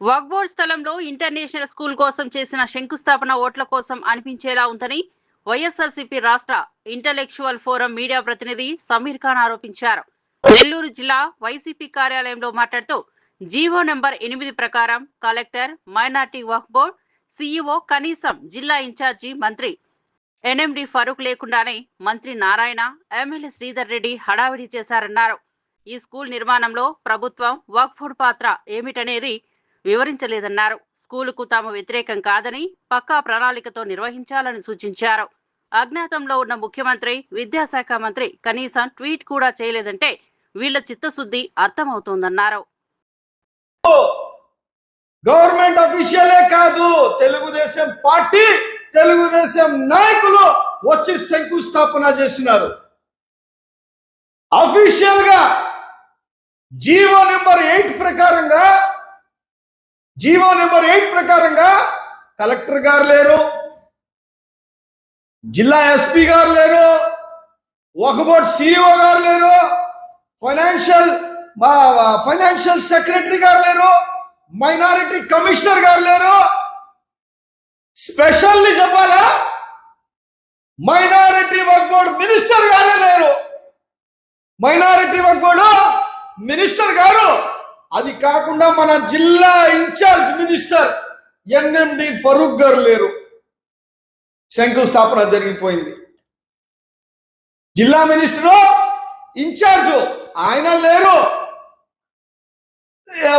వక్ఫ్ board స్థలంలో international school కోసం చేసిన శంకుస్థాపన ఓట్ల కోసం అనిపించేలా ఉందని వైఎస్ఆర్సీపీ రాష్ట్ర ఇంటలెక్చువల్ ఫోరం మీడియా ప్రతినిధి సమీర్ ఖాన్ ఆరోపించారు. నెల్లూరు జిల్లా వైసీపీ కార్యాలయంలో మాట్లాడుతూ జీవో నెంబర్ 8 ప్రకారం కలెక్టర్, మైనార్టీ వక్ఫ్ బోర్డు సీఈఓ, కనీసం జిల్లా ఇన్ఛార్జి మంత్రి ఎన్ఎండి ఫరూక్ లేకుండానే మంత్రి నారాయణ, ఎమ్మెల్యే శ్రీధర్ రెడ్డి హడావిడి చేశారన్నారు. ఈ స్కూల్ నిర్మాణంలో ప్రభుత్వం వక్ఫ్ బోర్డు పాత్ర ఏమిటనేది వివరించలేదన్నారు. స్కూలుకు తాము వ్యతిరేకం కాదని పక్కా ప్రణాళికతో నిర్వహించాలని సూచించారు. అజ్ఞాతంలో ఉన్న ముఖ్యమంత్రి, విద్యాశాఖ మంత్రి కనీసం ట్వీట్ కూడా చేయలేదంటే వీళ్ల చిత్తశుద్ధి అర్థమవుతోందన్నారు. గవర్నమెంట్ అఫీషియలే కాదు, తెలుగుదేశం పార్టీ, తెలుగుదేశం నాయకులు వచ్చి శంకుస్థాపన చేసినారు. అఫీషియల్ గా జీవో నెంబర్ 8 ప్రకారంగా కలెక్టర్ గారు లేరు, జిల్లా ఎస్పీ గారు లేరు, వక్ఫ్ బోర్డు సిఇఓ గారు లేరు, ఫైనాన్షియల్ సెక్రటరీ గారు లేరు, మైనారిటీ కమిషనర్ గారు లేరు. స్పెషల్లీ చెప్పాలా, మైనారిటీ వక్ఫ్ బోర్డు మినిస్టర్ గారే లేరు. మైనారిటీ వక్ఫ్ బోర్డు మినిస్టర్ గారు, అది కాకుండా మన జిల్లా ఇన్ఛార్జ్ మినిస్టర్ ఎన్ఎండి ఫరూక్ గారు లేరు. శంకుస్థాపన జరిగిపోయింది. జిల్లా మినిస్టరు, ఇన్ఛార్జ్ ఆయన లేరు,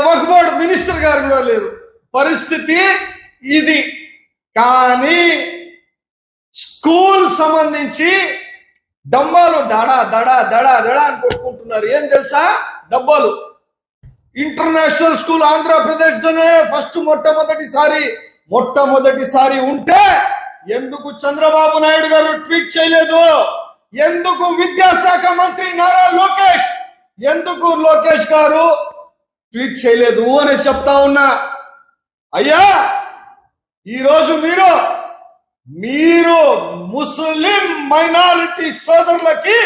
వక్ఫ్ బోర్డు మినిస్టర్ గారు కూడా లేరు. పరిస్థితి ఇది. కానీ స్కూల్ సంబంధించి డబ్బాలు దడా దడా దడా దడా అని కొట్టుకుంటున్నారు. ఏం తెలుసా? డబ్బాలు. ఇంటర్నేషనల్ స్కూల్ ఆంధ్రప్రదేశ్లోనే మొట్టమొదటిసారి ఉంటే ఎందుకు చంద్రబాబు నాయుడు గారు ట్వీట్ చేయలేదు? ఎందుకు విద్యాశాఖ మంత్రి నారా లోకేష్ గారు ట్వీట్ చేయలేదు అని చెప్తా ఉన్నా. అయ్యా, ఈరోజు మీరు ముస్లిం మైనారిటీ సోదరులకి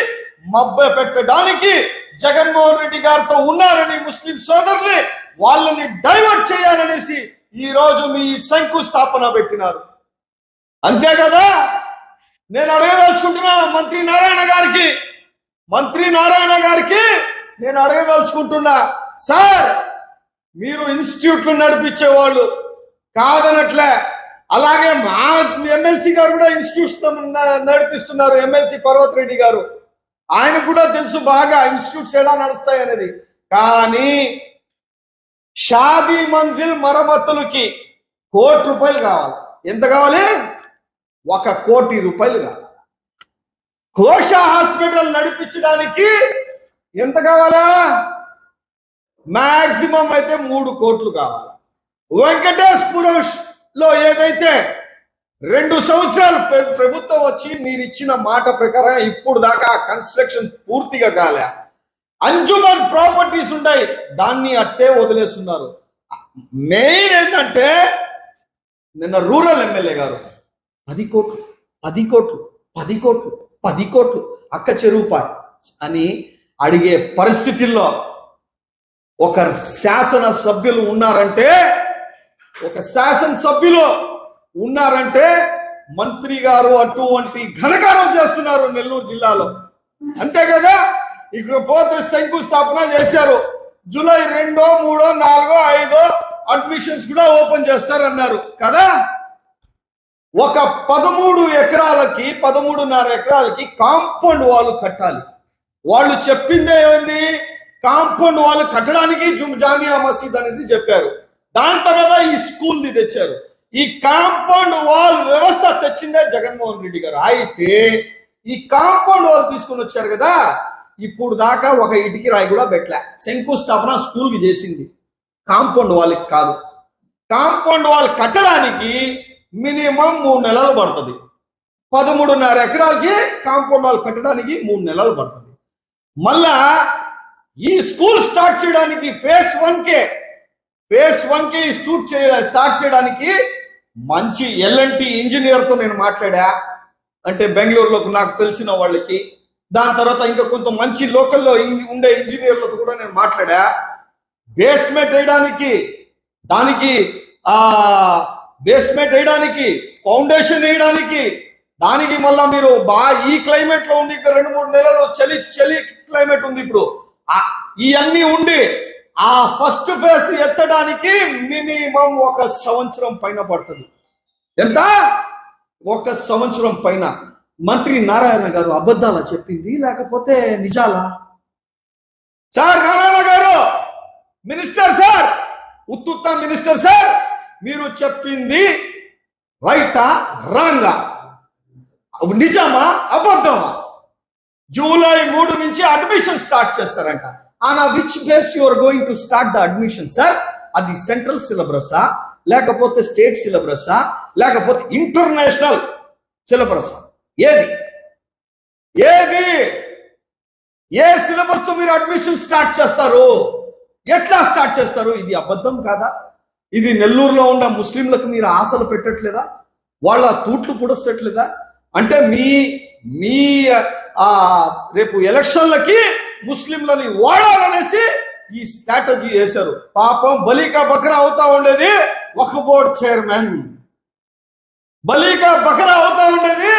మభ్య పెట్టడానికి జగన్మోహన్ రెడ్డి గారితో ఉన్నారని, ముస్లిం సోదరులు వాళ్ళని డైవర్ట్ చేయాలనేసి ఈ రోజు మీ శంకుస్థాపన పెట్టినారు. అంతే కదా? నేను అడగదలుచుకుంటున్నా మంత్రి నారాయణ గారికి నేను అడగదలుచుకుంటున్నా, సార్ మీరు ఇన్స్టిట్యూట్లు నడిపించేవాళ్ళు కాదనట్లే, అలాగే మా ఎమ్మెల్సీ గారు కూడా ఇన్స్టిట్యూట్ నడిపిస్తున్నారు. ఎమ్మెల్సీ పర్వత్ రెడ్డి గారు, ఆయన కూడా తెలుసు బాగా ఇన్స్టిట్యూట్స్ ఎలా నడుస్తాయనేది. కానీ షాదీ మంజిల్ మరమ్మతులకి ₹1 కోటి కావాలి. ఎంత కావాలి? ₹1 కోటి కావాలి. కోశ హాస్పిటల్ నడిపించడానికి ఎంత కావాలా? మాక్సిమం అయితే ₹3 కోట్లు కావాలి. వెంకటేశ్వరం లో ఏదైతే 2 సంవత్సరాలు ప్రభుత్వం వచ్చి మీరు ఇచ్చిన మాట ప్రకారం ఇప్పుడు దాకా కన్స్ట్రక్షన్ పూర్తిగా కాలే. అంజుమన్ ప్రాపర్టీస్ ఉన్నాయి, దాన్ని అట్టే వదిలేస్తున్నారు. మెయిన్ ఏంటంటే నిన్న రూరల్ ఎమ్మెల్యే గారు 10 కోట్లు అక్క చెరువుపాటి అని అడిగే పరిస్థితుల్లో ఒక శాసనసభ్యులు ఉన్నారంటే మంత్రి గారు అటువంటి ఘనకారం చేస్తున్నారు నెల్లూరు జిల్లాలో. అంతే కదా? ఇకపోతే శంకుస్థాపన చేశారు. జూలై 2, 3, 4, 5 అడ్మిషన్స్ కూడా ఓపెన్ చేస్తారన్నారు కదా. ఒక 13.5 ఎకరాలకి కాంపౌండ్ వాళ్ళు కట్టాలి. వాళ్ళు చెప్పిందే ఏంది? కాంపౌండ్ వాళ్ళు కట్టడానికి జామియా మసీద్ అనేది చెప్పారు. దాని తర్వాత ఈ స్కూల్ని తెచ్చారు. ఈ కాంపౌండ్ వాల్ వ్యవస్థ తెచ్చిందే జగన్మోహన్ రెడ్డి గారు. అయితే ఈ కాంపౌండ్ వాల్ తీసుకుని వచ్చారు కదా, ఇప్పుడు దాకా ఒక ఇటుకి రాయి కూడా పెట్టలే. శంకుస్థాపన స్కూల్కి చేసింది, కాంపౌండ్ వాళ్ళకి కాదు. కాంపౌండ్ వాల్ కట్టడానికి మినిమం 3 నెలలు పడుతుంది. 13.5 ఎకరాలకి కాంపౌండ్ వాల్ కట్టడానికి 3 నెలలు పడుతుంది. మళ్ళా ఈ స్కూల్ స్టార్ట్ చేయడానికి ఫేజ్ 1కే స్టార్ట్ చేయడానికి మంచి ఎల్ఎన్టీ ఇంజనీర్తో నేను మాట్లాడా. అంటే బెంగళూరులో నాకు తెలిసిన వాళ్ళకి, దాని తర్వాత ఇంకా కొంత మంచి లోకల్లో ఉండే ఇంజనీర్లతో కూడా నేను మాట్లాడా. బేస్మెంట్ వేయడానికి దానికి బేస్మెంట్ వేయడానికి, ఫౌండేషన్ వేయడానికి, దానికి మళ్ళా మీరు ఈ క్లైమేట్ లో ఉండి 2-3 నెలలు చలి క్లైమేట్ ఉంది ఇప్పుడు, ఇవన్నీ ఉండి ఆ ఫస్ట్ ఫేజ్ ఎత్తడానికి మినిమం 1 సంవత్సరం పైన పడుతుంది. ఎంత? 1 సంవత్సరం పైన. మంత్రి నారాయణ గారు అబద్ధాలా చెప్పింది లేకపోతే నిజాలా? సార్ నారాయణ గారు, మినిస్టర్ సార్, ఉత్తుత్త మినిస్టర్ సార్, మీరు చెప్పింది రైటా రాంగా, నిజమా అబద్ధమా? జూలై 3 నుంచి అడ్మిషన్ స్టార్ట్ చేస్తారంట. On which base you are going to start the admission sir? అది సెంట్రల్ సిలబసా లేకపోతే స్టేట్ సిలబసా లేకపోతే ఇంటర్నేషనల్ సిలబసా? ఏది ఏ సిలబస్ తో మీరు అడ్మిషన్ స్టార్ట్ చేస్తారు? ఎట్లా స్టార్ట్ చేస్తారు? ఇది అబద్ధం కాదా? ఇది నెల్లూరులో ఉన్న ముస్లింలకు మీరు ఆశలు పెట్టట్లేదా? వాళ్ళ తూట్లు పొడస్తట్లేదా? అంటే మీ రేపు ఎలక్షన్లకి ముస్లింలని వాడాలనేసి ఈ స్ట్రాటజీ వేశారు. పాపం బలీకా బకరా అవుతా ఉండేది వక్ఫ్ బోర్డ్ చైర్మన్, బలీకా బకరా అవుతా ఉండేది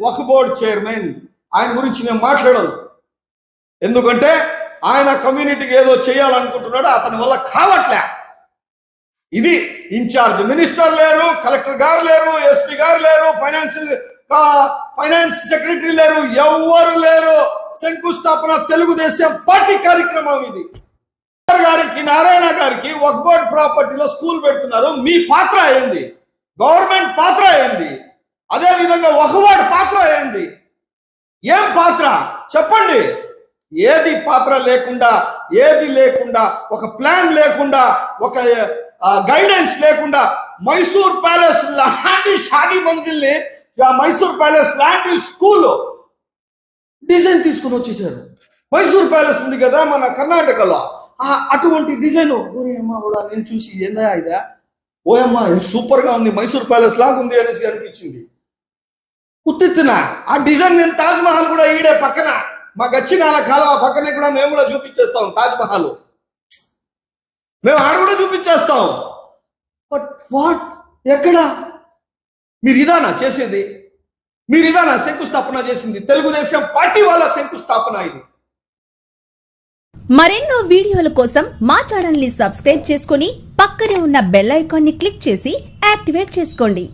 వక్ఫ్ బోర్డ్ చైర్మన్. ఆయన గురించి నేను మాట్లాడను, ఎందుకంటే ఆయన కమ్యూనిటీకి ఏదో చేయాలనుకుంటున్నాడు, అతని వల్ల కావట్లే. ఇది ఇన్ఛార్జ్ మినిస్టర్ లేరు, కలెక్టర్ గారు లేరు, ఎస్పీ గారు లేరు, ఫైనాన్స్ సెక్రటరీ లేరు, ఎవ్వరు లేరు. శంకుస్థాపన తెలుగుదేశం పార్టీ కార్యక్రమం ఇది. గారికి, నారాయణ గారికి వక్ఫ్ బోర్డ్ ప్రాపర్టీలో స్కూల్ పెడుతున్నారు. మీ పాత్ర ఏంది? గవర్నమెంట్ పాత్ర ఏంది? అదే విధంగా వక్ఫ్ బోర్డ్ పాత్ర ఏంది? ఏం పాత్ర చెప్పండి. ఏది పాత్ర లేకుండా, ఏది లేకుండా, ఒక ప్లాన్ లేకుండా, ఒక గైడెన్స్ లేకుండా మైసూర్ ప్యాలెస్ లాంటి షాదీ మంజిల్ని, మైసూర్ ప్యాలెస్ లాంటి స్కూల్ డిజైన్ తీసుకుని వచ్చేసారు. మైసూర్ ప్యాలెస్ ఉంది కదా మన కర్ణాటకలో, అటువంటి డిజైన్ ఓయమ్మ కూడా నేను చూసి ఏందా ఇదా, ఓయమ్మ సూపర్ గా ఉంది, మైసూర్ ప్యాలెస్ లాగా ఉంది అనేసి అనిపించింది. ఉత్తిన ఆ డిజైన్ నేను తాజ్ మహల్ కూడా ఈడే పక్కన మా గచ్చినాల కాలువ పక్కనే కూడా మేము కూడా చూపించేస్తాం. తాజ్ మహల్ మేము ఆడ కూడా చూపించేస్తాం. బట్ వాట్, ఎక్కడ? మీరు ఇదానా చేసేది? మీరు ఇదానా శంకుస్థాపన చేసింది? తెలుగుదేశం పార్టీ వాళ్ళ శంకుస్థాపన ఇది. మరెన్నో వీడియోల కోసం మా ఛానల్ ని సబ్స్క్రైబ్ చేసుకుని పక్కనే ఉన్న బెల్ ఐకాన్ ని క్లిక్ చేసి యాక్టివేట్ చేసుకోండి.